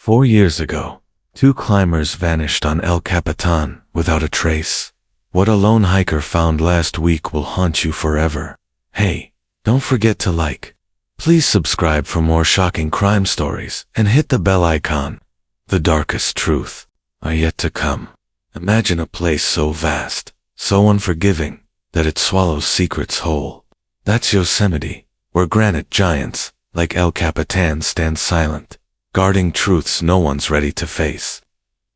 4 years ago, two climbers vanished on El Capitan without a trace. What a lone hiker found last week will haunt you forever. Hey, don't forget to like. Please subscribe for more shocking crime stories and hit the bell icon. The darkest truth are yet to come. Imagine a place so vast, so unforgiving, that it swallows secrets whole. That's Yosemite, where granite giants, like El Capitan, stand silent, guarding truths no one's ready to face.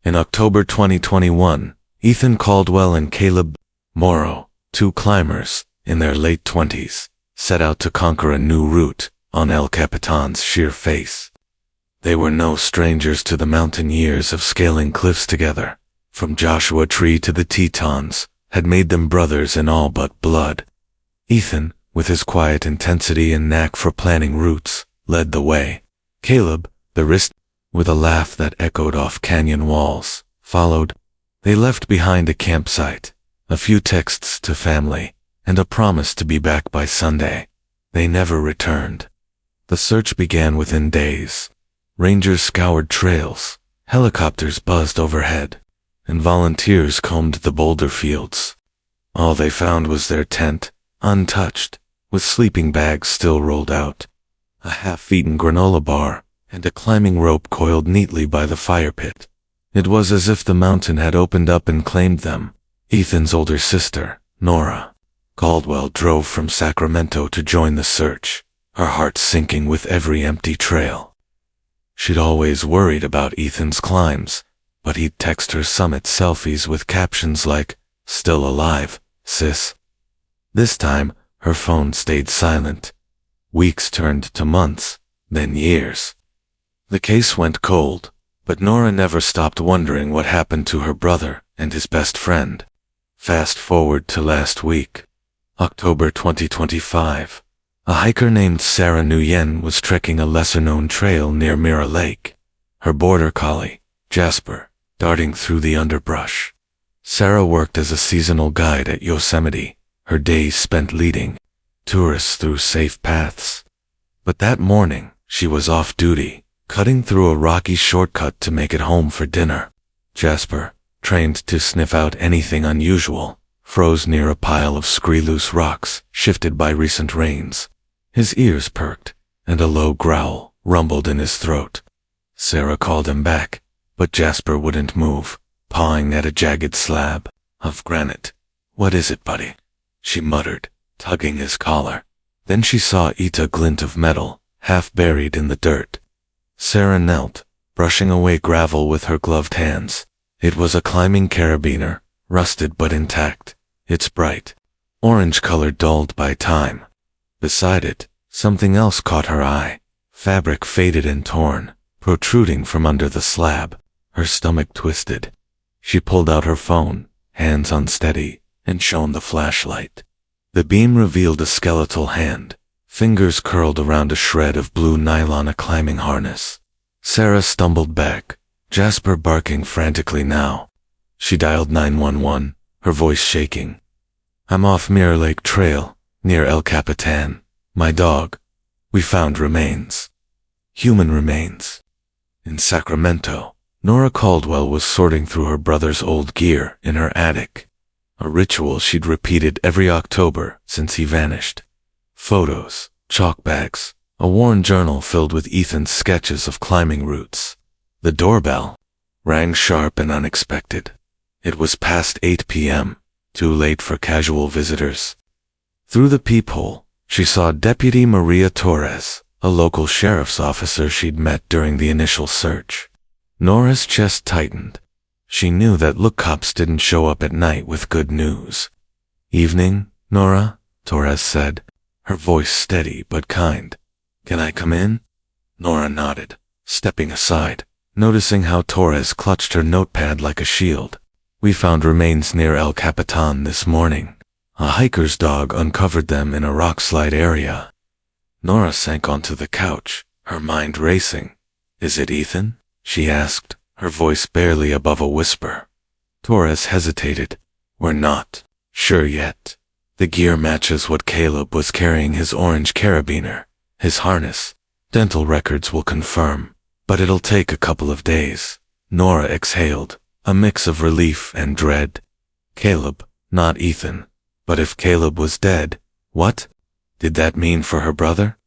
In October 2021, Ethan Caldwell and Caleb Morrow, two climbers in their late 20s, set out to conquer a new route on El Capitan's sheer face. They were no strangers to the mountain. Years of scaling cliffs together, from Joshua Tree to the Tetons, had made them brothers in all but blood. Ethan, with his quiet intensity and knack for planning routes, led the way. Caleb, the wrist, with a laugh that echoed off canyon walls, followed. They left behind a campsite, a few texts to family, and a promise to be back by Sunday. They never returned. The search began within days. Rangers scoured trails, helicopters buzzed overhead, and volunteers combed the boulder fields. All they found was their tent, untouched, with sleeping bags still rolled out, a half-eaten granola bar, and a climbing rope coiled neatly by the fire pit. It was as if the mountain had opened up and claimed them. Ethan's older sister, Nora Caldwell, drove from Sacramento to join the search, her heart sinking with every empty trail. She'd always worried about Ethan's climbs, but he'd text her summit selfies with captions like, "Still alive, sis." This time, her phone stayed silent. Weeks turned to months, then years. The case went cold, but Nora never stopped wondering what happened to her brother and his best friend. Fast forward to last week, October 2025. A hiker named Sarah Nguyen was trekking a lesser-known trail near Mirror Lake, her border collie, Jasper, darting through the underbrush. Sarah worked as a seasonal guide at Yosemite, her days spent leading tourists through safe paths. But that morning, she was off duty, cutting through a rocky shortcut to make it home for dinner. Jasper, trained to sniff out anything unusual, froze near a pile of scree-loose rocks shifted by recent rains. His ears perked, and a low growl rumbled in his throat. Sarah called him back, but Jasper wouldn't move, pawing at a jagged slab of granite. "What is it, buddy?" she muttered, tugging his collar. Then she saw a glint of metal, half buried in the dirt. Sarah knelt, brushing away gravel with her gloved hands. It was a climbing carabiner, rusted but intact, its bright orange color dulled by time. Beside it, something else caught her eye, fabric faded and torn, protruding from under the slab. Her stomach twisted. She pulled out her phone, hands unsteady, and shone the flashlight. The beam revealed a skeletal hand, fingers curled around a shred of blue nylon, a climbing harness. Sarah stumbled back, Jasper barking frantically now. She dialed 911, her voice shaking. "I'm off Mirror Lake Trail, near El Capitan. My dog. We found remains. Human remains." In Sacramento, Nora Caldwell was sorting through her brother's old gear in her attic, a ritual she'd repeated every October since he vanished. Photos, chalk bags, a worn journal filled with Ethan's sketches of climbing routes. The doorbell rang sharp and unexpected. It was past 8 p.m., too late for casual visitors. Through the peephole, she saw Deputy Maria Torres, a local sheriff's officer she'd met during the initial search. Nora's chest tightened. She knew that cops didn't show up at night with good news. "Evening, Nora," Torres said, her voice steady but kind. "Can I come in?" Nora nodded, stepping aside, noticing how Torres clutched her notepad like a shield. "We found remains near El Capitan this morning. A hiker's dog uncovered them in a rockslide area." Nora sank onto the couch, her mind racing. "Is it Ethan?" she asked, her voice barely above a whisper. Torres hesitated. "We're not sure yet. The gear matches what Caleb was carrying, his orange carabiner, his harness. Dental records will confirm. but it'll take a couple of days. Nora exhaled, a mix of relief and dread. Caleb, not Ethan. But if Caleb was dead, what did that mean for her brother?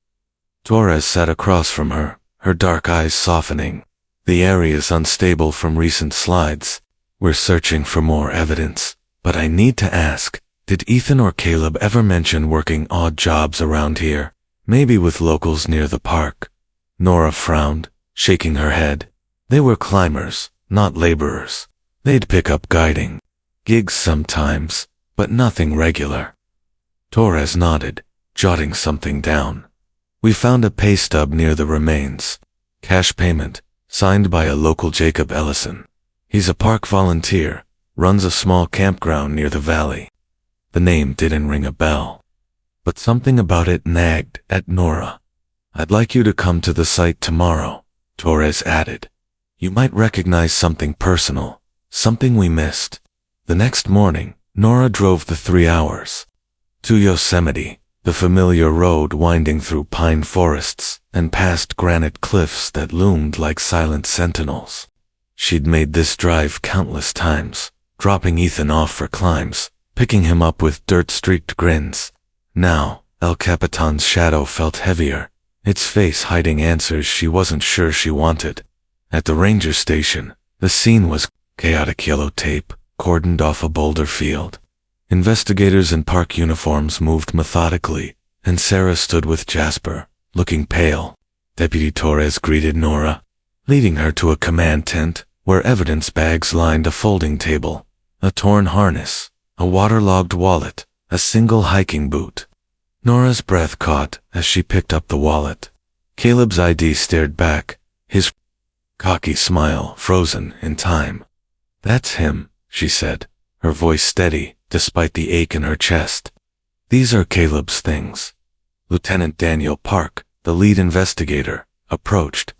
Torres sat across from her, her dark eyes softening. The area's unstable from recent slides. We're searching for more evidence, but I need to ask, did Ethan or Caleb ever mention working odd jobs around here, maybe with locals near the park? Nora frowned, shaking her head. They were climbers, not laborers. They'd pick up guiding gigs sometimes, but nothing regular. Torres nodded, jotting something down. We found a pay stub near the remains. Cash payment, signed by a local Jacob Ellison. He's a park volunteer, runs a small campground near the valley. The name didn't ring a bell, but something about it nagged at Nora. I'd like you to come to the site tomorrow, Torres added. You might recognize something personal, something we missed. The next morning, Nora drove the 3 hours to Yosemite, the familiar road winding through pine forests and past granite cliffs that loomed like silent sentinels. She'd made this drive countless times, dropping Ethan off for climbs, picking him up with dirt-streaked grins. Now, El Capitan's shadow felt heavier, its face hiding answers she wasn't sure she wanted. At the ranger station, the scene was chaotic. Yellow tape cordoned off a boulder field. Investigators in park uniforms moved methodically, and Sarah stood with Jasper, looking pale. Deputy Torres greeted Nora, leading her to a command tent where evidence bags lined a folding table, a torn harness, a waterlogged wallet, a single hiking boot. Nora's breath caught as she picked up the wallet. Caleb's ID stared back, his cocky smile frozen in time. That's him, she said, her voice steady despite the ache in her chest. These are Caleb's things. Lieutenant Daniel Park, the lead investigator, approached.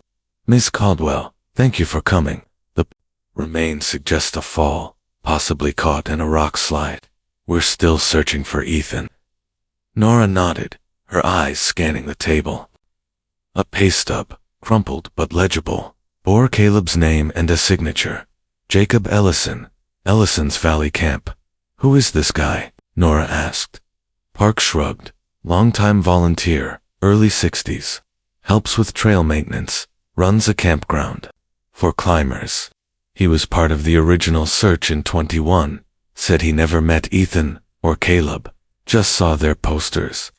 Miss Caldwell, thank you for coming. The remains suggest a fall, possibly caught in a rock slide. We're still searching for Ethan. Nora nodded, her eyes scanning the table. A pay stub, crumpled but legible, bore Caleb's name and a signature. Jacob Ellison, Ellison's Valley Camp. Who is this guy? Nora asked. Park shrugged. Longtime volunteer, early 60s. Helps with trail maintenance, runs a campground for climbers. He was part of the original search in 21, said he never met Ethan or Caleb, just saw their posters.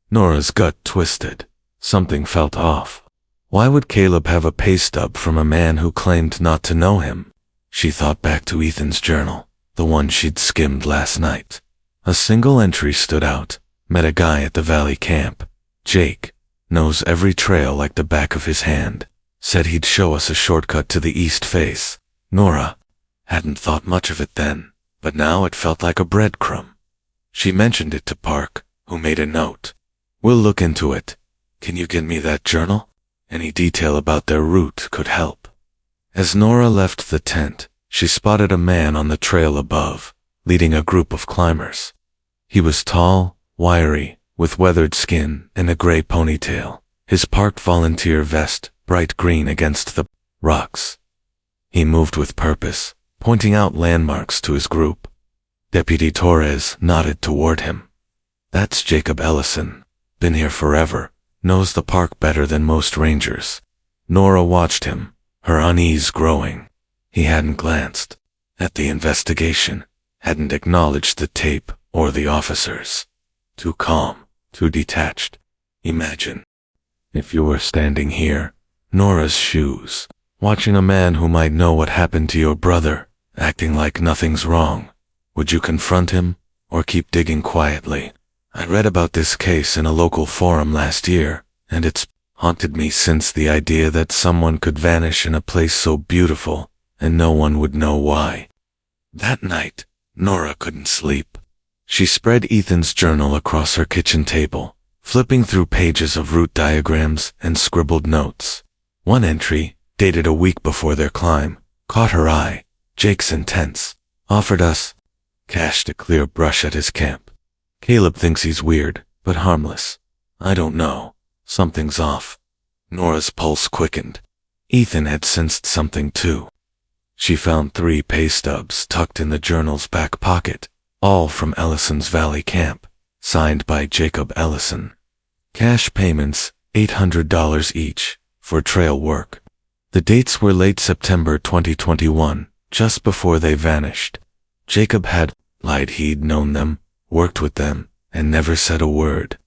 Nora's gut twisted. Something felt off. Why would Caleb have a pay stub from a man who claimed not to know him? She thought back to Ethan's journal, the one she'd skimmed last night. A single entry stood out. Met a guy at the valley camp. Jake. Knows every trail like the back of his hand. Said he'd show us a shortcut to the east face. Nora hadn't thought much of it then, but now it felt like a breadcrumb. She mentioned it to Park, who made a note. We'll look into it. Can you get me that journal? Any detail about their route could help. As Nora left the tent, she spotted a man on the trail above, leading a group of climbers. He was tall, wiry, with weathered skin and a gray ponytail, his parked volunteer vest bright green against the rocks. He moved with purpose, pointing out landmarks to his group. Deputy Torres nodded toward him. That's Jacob Ellison. Been here forever, knows the park better than most rangers. Nora watched him, her unease growing. He hadn't glanced at the investigation, hadn't acknowledged the tape or the officers. Too calm, too detached. Imagine if you were standing here, Nora's shoes, watching a man who might know what happened to your brother, acting like nothing's wrong. Would you confront him, or keep digging quietly? I read about this case in a local forum last year, and it's haunted me since. The idea that someone could vanish in a place so beautiful, and no one would know why. That night, Nora couldn't sleep. She spread Ethan's journal across her kitchen table, flipping through pages of route diagrams and scribbled notes. One entry, dated a week before their climb, caught her eye. Jake's intense. Offered us cash to clear brush at his camp. Caleb thinks he's weird, but harmless. I don't know. Something's off. Nora's pulse quickened. Ethan had sensed something too. She found 3 pay stubs tucked in the journal's back pocket, all from Ellison's Valley camp, signed by Jacob Ellison. Cash payments, $800 each, for trail work. The dates were late September 2021, just before they vanished. Jacob had lied he'd known them, worked with them, and never said a word.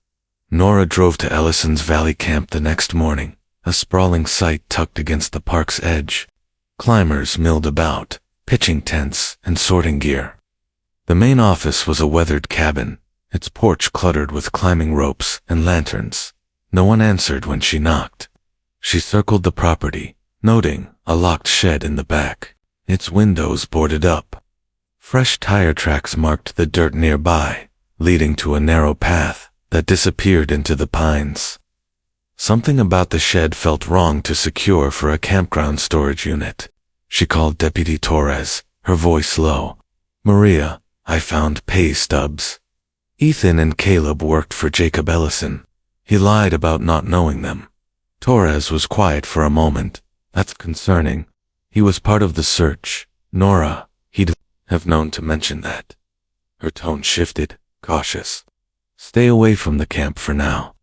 Nora drove to Ellison's Valley camp the next morning, a sprawling site tucked against the park's edge. Climbers milled about, pitching tents and sorting gear. The main office was a weathered cabin, its porch cluttered with climbing ropes and lanterns. No one answered when she knocked. She circled the property, noting a locked shed in the back, its windows boarded up. Fresh tire tracks marked the dirt nearby, leading to a narrow path that disappeared into the pines. Something about the shed felt wrong to secure for a campground storage unit. She called Deputy Torres, her voice low. "Maria, I found pay stubs." Ethan and Caleb worked for Jacob Ellison. He lied about not knowing them. Torres was quiet for a moment. "That's concerning. He was part of the search. Nora, he'd have known to mention that." Her tone shifted, cautious. "Stay away from the camp for now.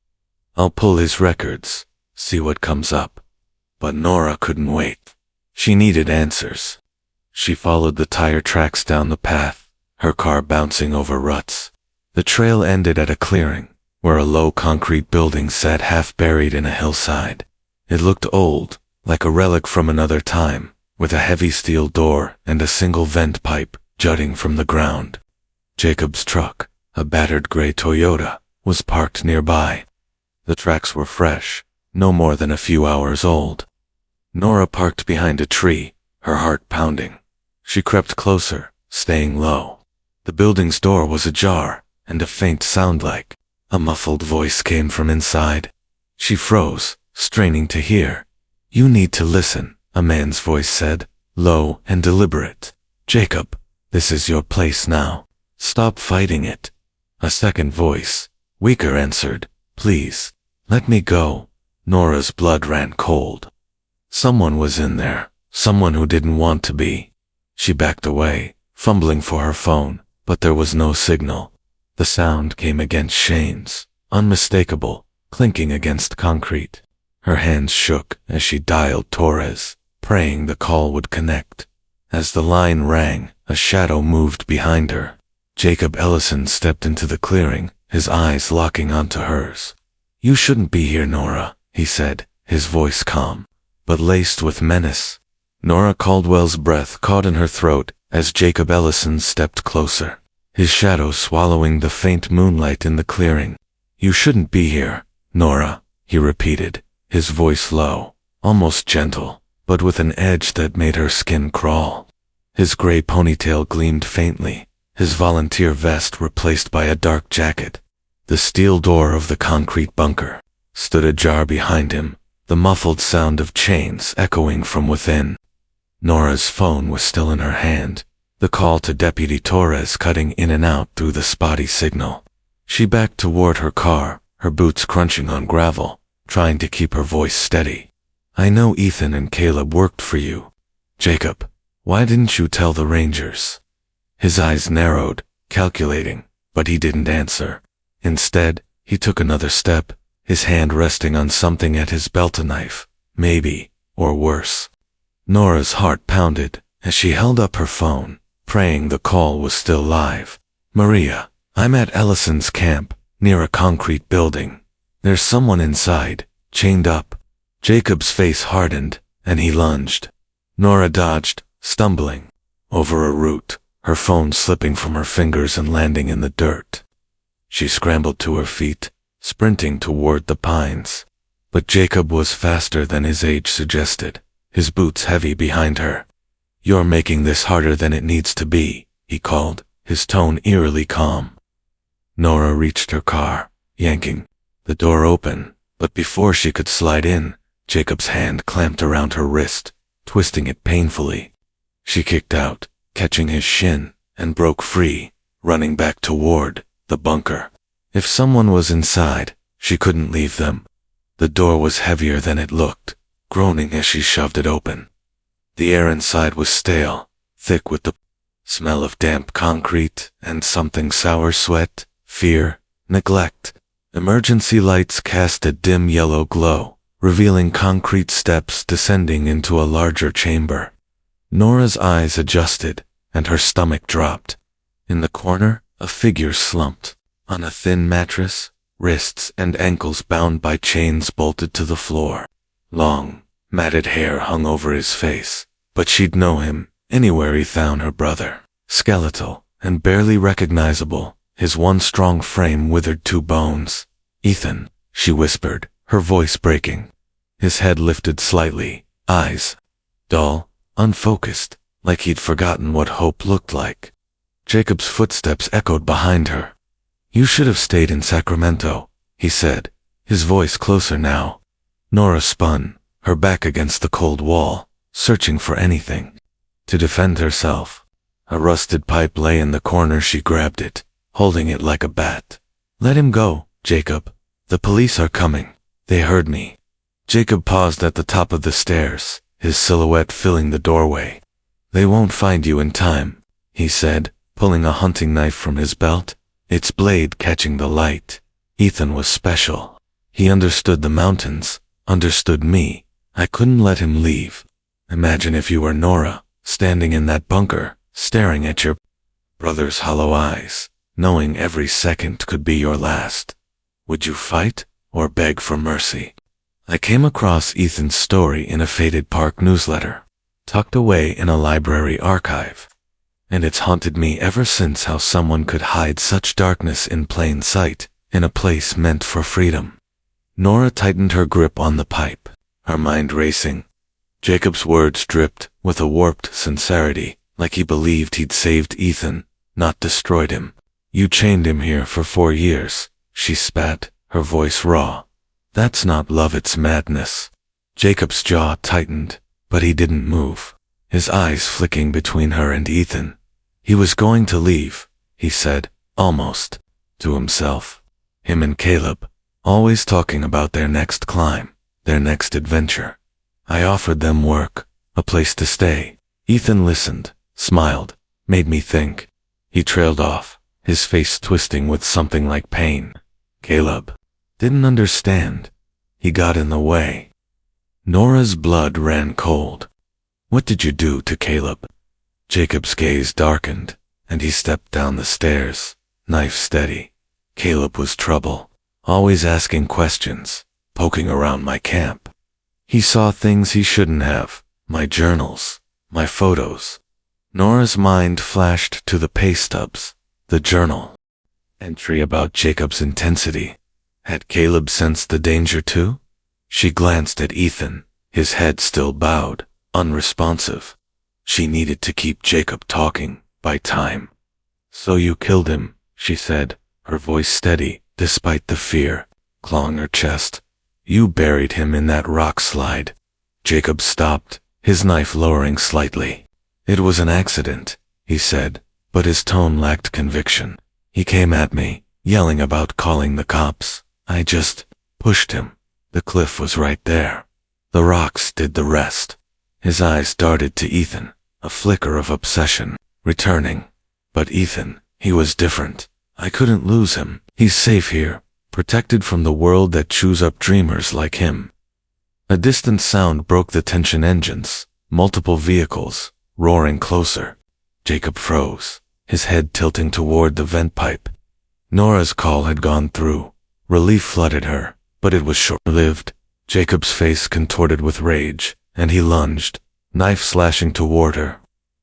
I'll pull his records, see what comes up." But Nora couldn't wait. She needed answers. She followed the tire tracks down the path, her car bouncing over ruts. The trail ended at a clearing, where a low concrete building sat half buried in a hillside. It looked old, like a relic from another time, with a heavy steel door and a single vent pipe jutting from the ground. Jacob's truck, a battered gray Toyota, was parked nearby. The tracks were fresh, no more than a few hours old. Nora parked behind a tree, her heart pounding. She crept closer, staying low. The building's door was ajar, and a faint sound like a muffled voice came from inside. She froze, straining to hear. "You need to listen," a man's voice said, low and deliberate. "Jacob, this is your place now. Stop fighting it." A second voice, weaker, answered, "Please, let me go." Nora's blood ran cold. Someone was in there, someone who didn't want to be. She backed away, fumbling for her phone, but there was no signal. The sound came against Shane's, unmistakable, clinking against concrete. Her hands shook as she dialed Torres, praying the call would connect. As the line rang, a shadow moved behind her. Jacob Ellison stepped into the clearing, his eyes locking onto hers. "You shouldn't be here, Nora," he said, his voice calm, but laced with menace. Nora Caldwell's breath caught in her throat as Jacob Ellison stepped closer, his shadow swallowing the faint moonlight in the clearing. "You shouldn't be here, Nora," he repeated, his voice low, almost gentle, but with an edge that made her skin crawl. His gray ponytail gleamed faintly, his volunteer vest replaced by a dark jacket. The steel door of the concrete bunker stood ajar behind him, the muffled sound of chains echoing from within. Nora's phone was still in her hand, the call to Deputy Torres cutting in and out through the spotty signal. She backed toward her car, her boots crunching on gravel, trying to keep her voice steady. "I know Ethan and Caleb worked for you. Jacob, why didn't you tell the Rangers?" His eyes narrowed, calculating, but he didn't answer. Instead, he took another step, his hand resting on something at his belt, a knife, maybe, or worse. Nora's heart pounded as she held up her phone, praying the call was still live. "Maria, I'm at Ellison's camp, near a concrete building. There's someone inside, chained up." Jacob's face hardened, and he lunged. Nora dodged, stumbling over a root, her phone slipping from her fingers and landing in the dirt. She scrambled to her feet, sprinting toward the pines. But Jacob was faster than his age suggested, his boots heavy behind her. "You're making this harder than it needs to be," he called, his tone eerily calm. Nora reached her car, yanking the door open, but before she could slide in, Jacob's hand clamped around her wrist, twisting it painfully. She kicked out, catching his shin, and broke free, running back toward the bunker. If someone was inside, she couldn't leave them. The door was heavier than it looked, groaning as she shoved it open. The air inside was stale, thick with the smell of damp concrete and something sour: sweat, fear, neglect. Emergency lights cast a dim yellow glow, revealing concrete steps descending into a larger chamber. Nora's eyes adjusted, and her stomach dropped. In the corner, a figure slumped on a thin mattress, wrists and ankles bound by chains bolted to the floor. Long, matted hair hung over his face, but she'd know him anywhere he found her brother. Skeletal and barely recognizable, his one strong frame withered to bones. "Ethan," she whispered, her voice breaking. His head lifted slightly, eyes dull, unfocused, like he'd forgotten what hope looked like. Jacob's footsteps echoed behind her. "You should have stayed in Sacramento," he said, his voice closer now. Nora spun, her back against the cold wall, searching for anything to defend herself. A rusted pipe lay in the corner. She grabbed it, holding it like a bat. "Let him go, Jacob. The police are coming. They heard me." Jacob paused at the top of the stairs, his silhouette filling the doorway. "They won't find you in time," he said, pulling a hunting knife from his belt, its blade catching the light. Ethan was special. He understood the mountains, understood me. I couldn't let him leave. Imagine if you were Nora, standing in that bunker, staring at your brother's hollow eyes, knowing every second could be your last. Would you fight or beg for mercy? I came across Ethan's story in a faded park newsletter, tucked away in a library archive, and it's haunted me ever since. How someone could hide such darkness in plain sight, in a place meant for freedom. Nora tightened her grip on the pipe, her mind racing. Jacob's words dripped with a warped sincerity, like he believed he'd saved Ethan, not destroyed him. "You chained him here for 4 years, she spat, her voice raw. "That's not love, it's madness." Jacob's jaw tightened, but he didn't move, his eyes flicking between her and Ethan. He was going to leave, he said, almost to himself. Him and Caleb, always talking about their next climb, their next adventure. I offered them work, a place to stay. Ethan listened, smiled, made me think. He trailed off, his face twisting with something like pain. Caleb didn't understand. He got in the way. Nora's blood ran cold. "What did you do to Caleb?" Jacob's gaze darkened, and he stepped down the stairs, knife steady. "Caleb was trouble, always asking questions, poking around my camp. He saw things he shouldn't have, my journals, my photos." Nora's mind flashed to the pay stubs, the journal entry about Jacob's intensity. Had Caleb sensed the danger too? She glanced at Ethan, his head still bowed, unresponsive. She needed to keep Jacob talking, by time. "So you killed him," she said, her voice steady, despite the fear, clawing her chest. "You buried him in that rock slide." Jacob stopped, his knife lowering slightly. "It was an accident," he said, but his tone lacked conviction. "He came at me, yelling about calling the cops. I just pushed him. The cliff was right there. The rocks did the rest." His eyes darted to Ethan, a flicker of obsession, returning. "But Ethan, he was different. I couldn't lose him. He's safe here, protected from the world that chews up dreamers like him." A distant sound broke the tension. Engines, multiple vehicles, roaring closer. Jacob froze, his head tilting toward the vent pipe. Nora's call had gone through. Relief flooded her, but it was short-lived. Jacob's face contorted with rage, and he lunged, knife slashing toward her.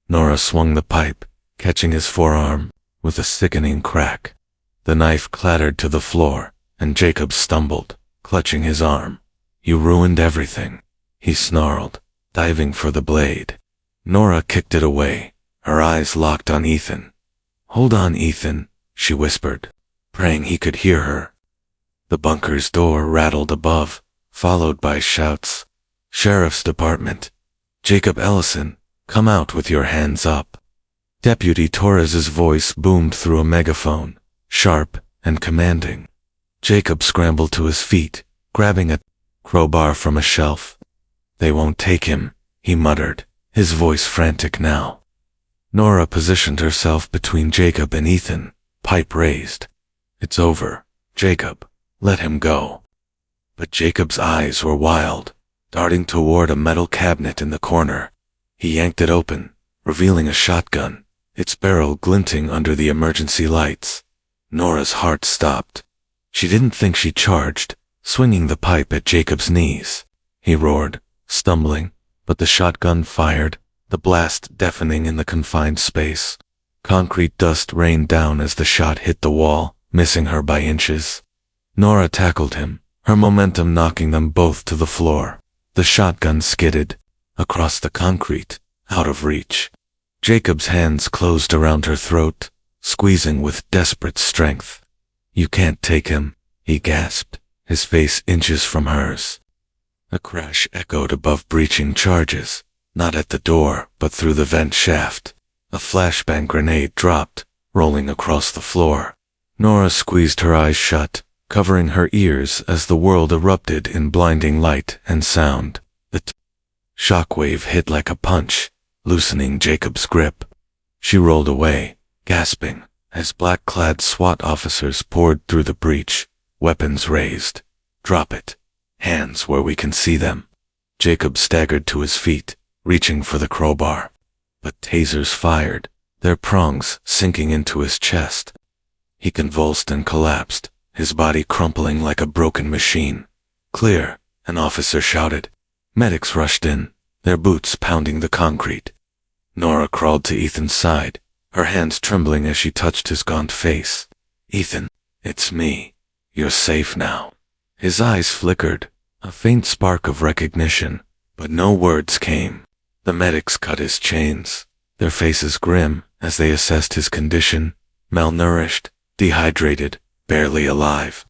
Nora swung the pipe, catching his forearm, with a sickening crack. The knife clattered to the floor, and Jacob stumbled, clutching his arm. "You ruined everything," he snarled, diving for the blade. Nora kicked it away, her eyes locked on Ethan. "Hold on, Ethan," she whispered, praying he could hear her. The bunker's door rattled above, followed by shouts. "Sheriff's Department. Jacob Ellison, come out with your hands up." Deputy Torres's voice boomed through a megaphone, sharp and commanding. Jacob scrambled to his feet, grabbing a crowbar from a shelf. They won't take him, he muttered, his voice frantic now. Nora positioned herself between Jacob and Ethan, pipe raised. It's over, Jacob. Let him go. But Jacob's eyes were wild, darting toward a metal cabinet in the corner. He yanked it open, revealing a shotgun, its barrel glinting under the emergency lights. Nora's heart stopped. She didn't think she charged, swinging the pipe at Jacob's knees. He roared, stumbling, but the shotgun fired, the blast deafening in the confined space. Concrete dust rained down as the shot hit the wall, missing her by inches. Nora tackled him, her momentum knocking them both to the floor. The shotgun skidded across the concrete, out of reach. Jacob's hands closed around her throat, squeezing with desperate strength. You can't take him, he gasped, his face inches from hers. A crash echoed above breaching charges, not at the door, but through the vent shaft. A flashbang grenade dropped, rolling across the floor. Nora squeezed her eyes shut, covering her ears as the world erupted in blinding light and sound. The shockwave hit like a punch, loosening Jacob's grip. She rolled away, gasping, as black-clad SWAT officers poured through the breach, weapons raised. Drop it. Hands where we can see them. Jacob staggered to his feet, reaching for the crowbar. But tasers fired, their prongs sinking into his chest. He convulsed and collapsed, his body crumpling like a broken machine. Clear, an officer shouted. Medics rushed in, their boots pounding the concrete. Nora crawled to Ethan's side, her hands trembling as she touched his gaunt face. Ethan, it's me. You're safe now. His eyes flickered, a faint spark of recognition, but no words came. The medics cut his chains, their faces grim as they assessed his condition, malnourished, dehydrated, barely alive.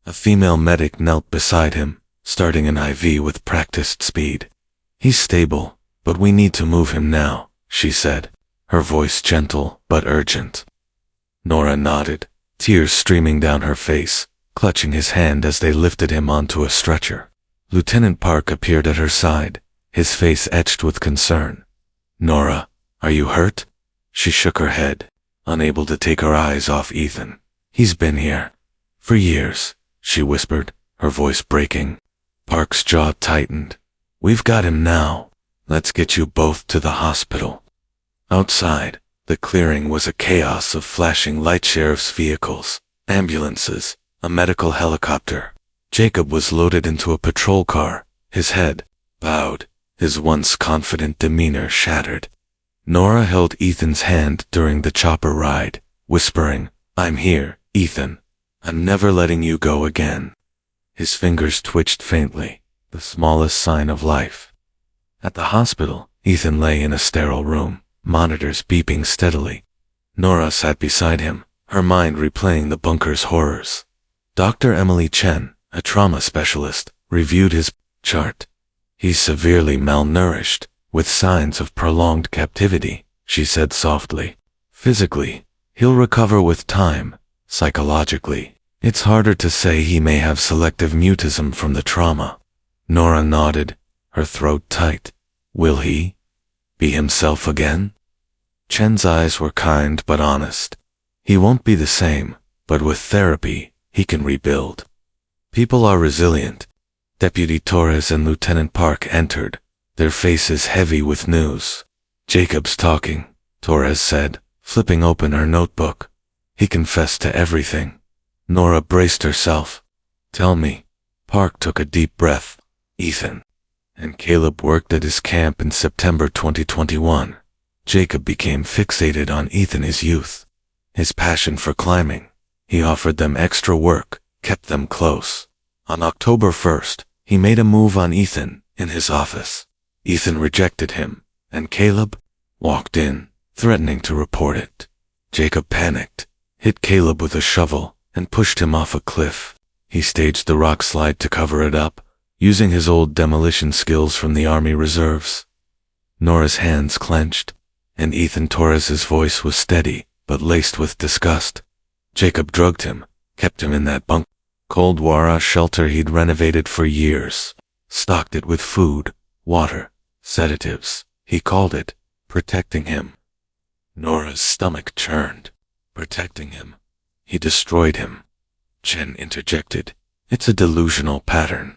A female medic knelt beside him, starting an IV with practiced speed. He's stable, but we need to move him now, she said, her voice gentle but urgent. Nora nodded, tears streaming down her face, clutching his hand as they lifted him onto a stretcher. Lieutenant Park appeared at her side, his face etched with concern. Nora, are you hurt? She shook her head, unable to take her eyes off Ethan. He's been here. For years, she whispered, her voice breaking. Park's jaw tightened. We've got him now. Let's get you both to the hospital. Outside, the clearing was a chaos of flashing light sheriff's vehicles, ambulances, a medical helicopter. Jacob was loaded into a patrol car, his head bowed, his once confident demeanor shattered. Nora held Ethan's hand during the chopper ride, whispering, I'm here, Ethan. I'm never letting you go again. His fingers twitched faintly, the smallest sign of life. At the hospital, Ethan lay in a sterile room, monitors beeping steadily. Nora sat beside him, her mind replaying the bunker's horrors. Dr. Emily Chen, a trauma specialist, reviewed his chart. He's severely malnourished, with signs of prolonged captivity, she said softly. Physically, he'll recover with time. Psychologically, it's harder to say. He may have selective mutism from the trauma. Nora nodded, her throat tight. Will he be himself again? Chen's eyes were kind but honest. He won't be the same, but with therapy, he can rebuild. People are resilient. Deputy Torres and Lieutenant Park entered, their faces heavy with news. Jacob's talking, Torres said, flipping open her notebook. He confessed to everything. Nora braced herself. Tell me. Park took a deep breath. Ethan. And Caleb worked at his camp in September 2021. Jacob became fixated on Ethan, his youth, his passion for climbing. He offered them extra work, kept them close. On October 1st, he made a move on Ethan in his office. Ethan rejected him, and Caleb walked in, threatening to report it. Jacob panicked, hit Caleb with a shovel, and pushed him off a cliff. He staged the rock slide to cover it up, using his old demolition skills from the Army Reserves. Nora's hands clenched, and Ethan Torres's voice was steady, but laced with disgust. Jacob drugged him, kept him in that bunk. Cold Wara shelter he'd renovated for years, stocked it with food, water, sedatives, he called it, protecting him. Nora's stomach churned. Protecting him. He destroyed him. Chen interjected. It's a delusional pattern.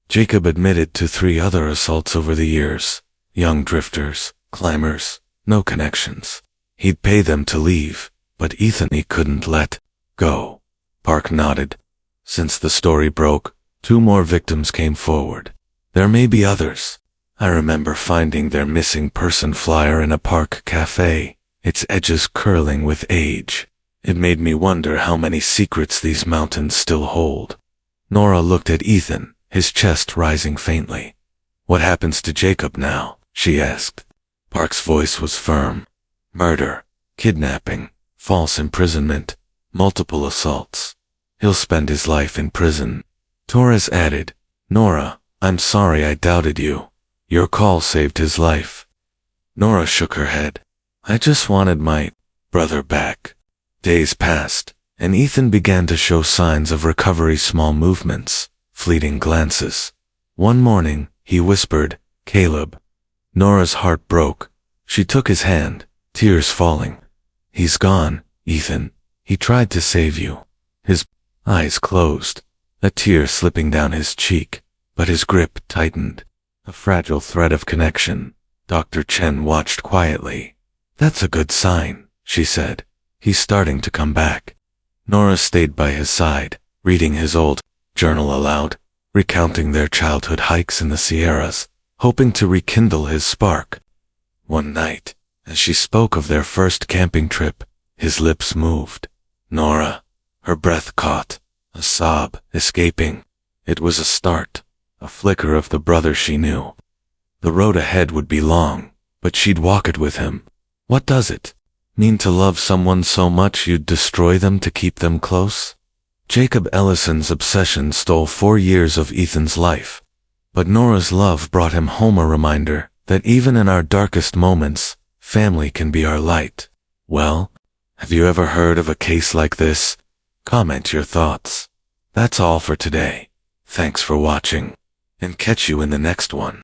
Jacob admitted to 3 other assaults over the years. Young drifters, climbers, no connections. He'd pay them to leave, but Ethan he couldn't let go. Park nodded. Since the story broke, 2 more victims came forward. There may be others. I remember finding their missing person flyer in a park cafe, its edges curling with age. It made me wonder how many secrets these mountains still hold. Nora looked at Ethan, his chest rising faintly. What happens to Jacob now? She asked. Park's voice was firm. Murder, kidnapping, false imprisonment, multiple assaults. He'll spend his life in prison. Torres added, Nora, I'm sorry I doubted you. Your call saved his life. Nora shook her head. I just wanted my brother back. Days passed, and Ethan began to show signs of recovery, small movements, fleeting glances. One morning, he whispered, Caleb. Nora's heart broke. She took his hand, tears falling. He's gone, Ethan. He tried to save you. His eyes closed, a tear slipping down his cheek, but his grip tightened. A fragile thread of connection. Dr. Chen watched quietly. That's a good sign, she said. He's starting to come back. Nora stayed by his side, reading his old journal aloud, recounting their childhood hikes in the Sierras, hoping to rekindle his spark. One night, as she spoke of their first camping trip, his lips moved. Nora, her breath caught, a sob escaping. It was a start, a flicker of the brother she knew. The road ahead would be long, but she'd walk it with him. What does it mean to love someone so much you'd destroy them to keep them close? Jacob Ellison's obsession stole 4 years of Ethan's life, but Nora's love brought him home, a reminder that even in our darkest moments, family can be our light. Well, have you ever heard of a case like this? Comment your thoughts. That's all for today. Thanks for watching, and catch you in the next one.